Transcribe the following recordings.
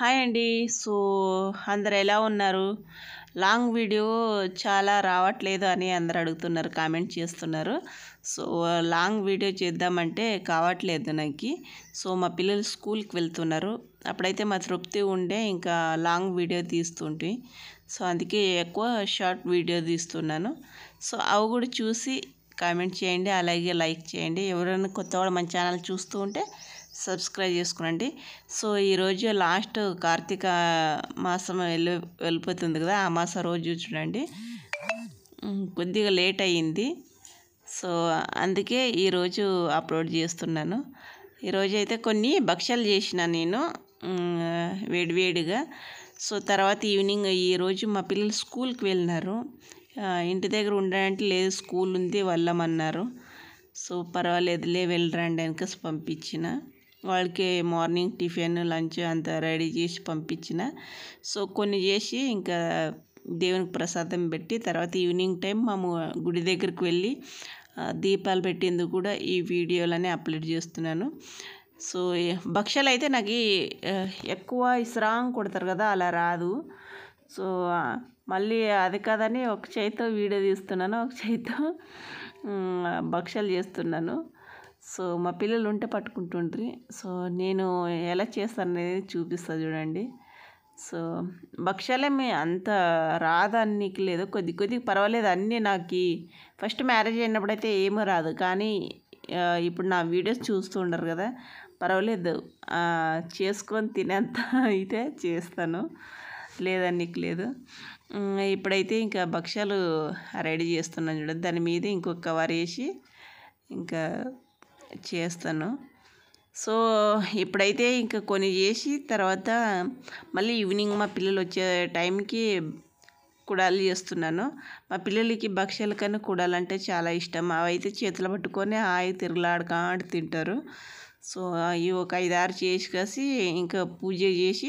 Hi అండి. So, అందరు ఎలా ఉన్నారు? లాంగ్ వీడియో చాలా రావట్లేదు అని అందరూ అడుగుతున్నారు, కామెంట్ చేస్తున్నారు. సో, లాంగ్ వీడియో చేద్దామంటే కావట్లేదు నాకు. సో, మా పిల్లలు స్కూల్కి వెళ్తున్నారు. అప్పుడైతే మా తృప్తి ఉండే ఇంకా లాంగ్ వీడియో తీస్తుంటే, సో అందుకే ఎక్కువ షార్ట్ వీడియో తీస్తున్నాను. సో అవి కూడా చూసి కామెంట్ చేయండి, అలాగే లైక్ చేయండి. ఎవరైనా కొత్త వాళ్ళు మన ఛానల్ చూస్తూ ఉంటే సబ్స్క్రైబ్ చేసుకోండి. సో ఈరోజు లాస్ట్ కార్తీక మాసం వెళ్ళిపోతుంది కదా, ఆ మాసం రోజు చూడండి కొద్దిగా లేట్ అయ్యింది. సో అందుకే ఈరోజు అప్లోడ్ చేస్తున్నాను. ఈరోజు అయితే కొన్ని భక్ష్యాలు చేసిన నేను వేడివేడిగా. సో తర్వాత ఈవినింగ్ ఈరోజు మా పిల్లలు స్కూల్కి వెళ్ళినారు. ఇంటి దగ్గర ఉండడానికి లేదు, స్కూల్ ఉంది వెళ్ళమన్నారు. సో పర్వాలేదులే వెళ్ళరండి వెనక పంపించిన వాళ్ళకి మార్నింగ్ టిఫిన్ లంచ్ అంతా రెడీ చేసి పంపించిన. సో కొన్ని చేసి ఇంకా దేవునికి ప్రసాదం పెట్టి తర్వాత ఈవినింగ్ టైం మేము గుడి దగ్గరికి వెళ్ళి దీపాలు పెట్టేందుకు కూడా ఈ వీడియోలనే అప్లోడ్ చేస్తున్నాను. సో భక్ష్యాలు అయితే నాకు ఎక్కువ ఇస్రాంగ్ కొడతారు కదా, అలా రాదు. సో మళ్ళీ అది కాదని ఒక చేతితో వీడియో తీస్తున్నాను, ఒక చేతితో భక్ష్యాలు చేస్తున్నాను. సో మా పిల్లలు ఉంటే పట్టుకుంటుండ్రి. సో నేను ఎలా చేస్తాను అనేది చూపిస్తాను చూడండి. సో భక్ష్యాలేమి అంత రాదనికి లేదు, కొద్దిగా పర్వాలేదు. అన్నీ నాకు ఫస్ట్ మ్యారేజ్ అయినప్పుడైతే ఏమీ రాదు, కానీ ఇప్పుడు నా వీడియోస్ చూస్తూ ఉండరు కదా, పర్వాలేదు చేసుకొని తినేంత అయితే చేస్తాను, లేదనికి లేదు. ఇప్పుడైతే ఇంకా భక్ష్యాలు రెడీ చేస్తున్నాను చూడండి. దాని మీద ఇంకొక కవర్ వేసి ఇంకా చేస్తాను. సో ఇప్పుడైతే ఇంకా కొన్ని చేసి తర్వాత మళ్ళీ ఈవినింగ్ మా పిల్లలు వచ్చే టైంకి కుడాలు చేస్తున్నాను. మా పిల్లలకి భక్ష్యాల కన్నా కుడాలంటే చాలా ఇష్టం. అవైతే చేతులు పట్టుకొని హాయి తిరుగులాడుకాడు తింటారు. సో ఇవి ఒక 5-6 చేసి కాసి ఇంకా పూజ చేసి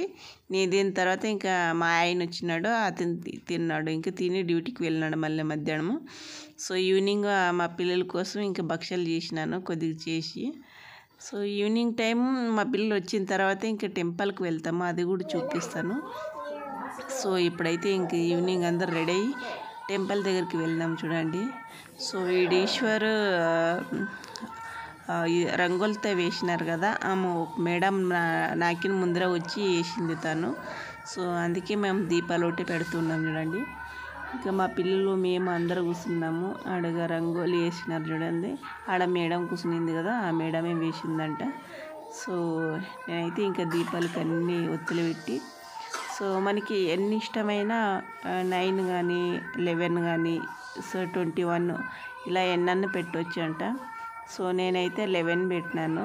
నేను తిన్న తర్వాత ఇంకా మా ఆయన వచ్చినాడు, అతను తిన్నాడు, ఇంకా తిని డ్యూటీకి వెళ్ళినాడు మళ్ళీ మధ్యాహ్నం. సో ఈవినింగ్ మా పిల్లల కోసం ఇంకా భక్ష్యాలు చేసినాను కొద్దిగా చేసి. సో ఈవినింగ్ టైం మా పిల్లలు వచ్చిన తర్వాత ఇంకా టెంపుల్కి వెళ్తాము, అది కూడా చూపిస్తాను. సో ఇప్పుడైతే ఇంక ఈవినింగ్ అందరు రెడీ అయ్యి టెంపుల్ దగ్గరికి వెళ్దాం చూడండి. సో ఈడీశ్వర్ రంగులతో వేసినారు కదా, ఆమె మేడం నాకిన ముందర వచ్చి వేసింది తను. సో అందుకే మేము దీపాలు ఒకటి పెడుతున్నాం చూడండి. ఇంకా మా పిల్లలు మేము అందరూ కూర్చున్నాము. ఆడగా రంగోలి వేసినారు చూడండి, ఆడ మేడం కూర్చునింది కదా, ఆ మేడమే వేసిందంట. సో నేనైతే ఇంకా దీపాలకి అన్నీ ఒత్తులు పెట్టి, సో మనకి ఎన్ని ఇష్టమైన 9 కానీ 11 కానీ సో 21 ఇలా ఎన్నన్నా పెట్టవచ్చు అంట. సో నేనైతే 11 పెట్టినాను.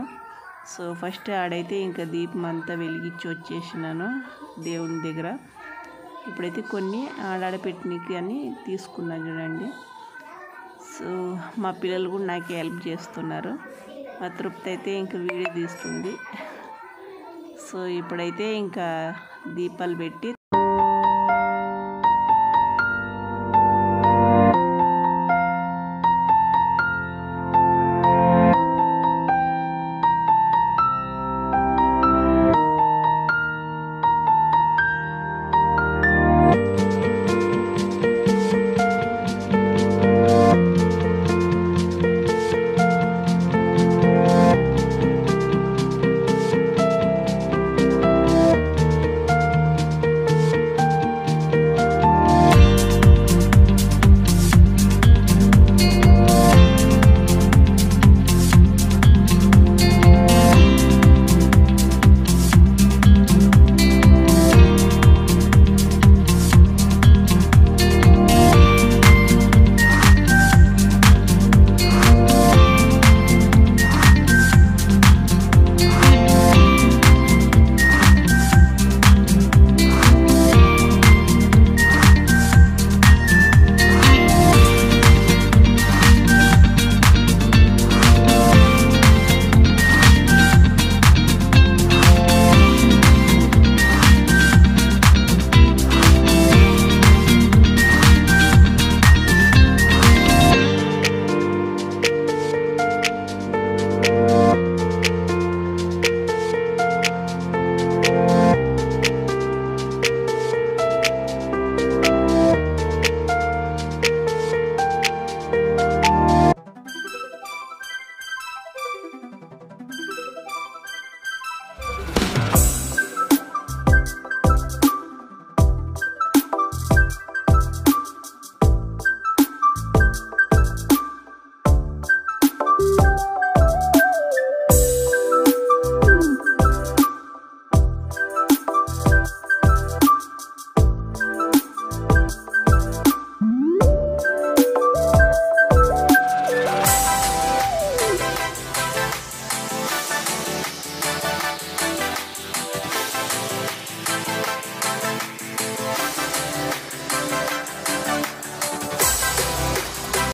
సో ఫస్ట్ ఆడైతే ఇంకా దీపం అంతా వెలిగించి వచ్చేసినాను దేవుని దగ్గర. ఇప్పుడైతే కొన్ని ఆడాడ పెట్టినకి అని తీసుకున్నాను చూడండి. సో మా పిల్లలు కూడా నాకు హెల్ప్ చేస్తున్నారు. మా తృప్తి అయితే ఇంకా వీడియో తీస్తుంది. సో ఇప్పుడైతే ఇంకా దీపాలు పెట్టి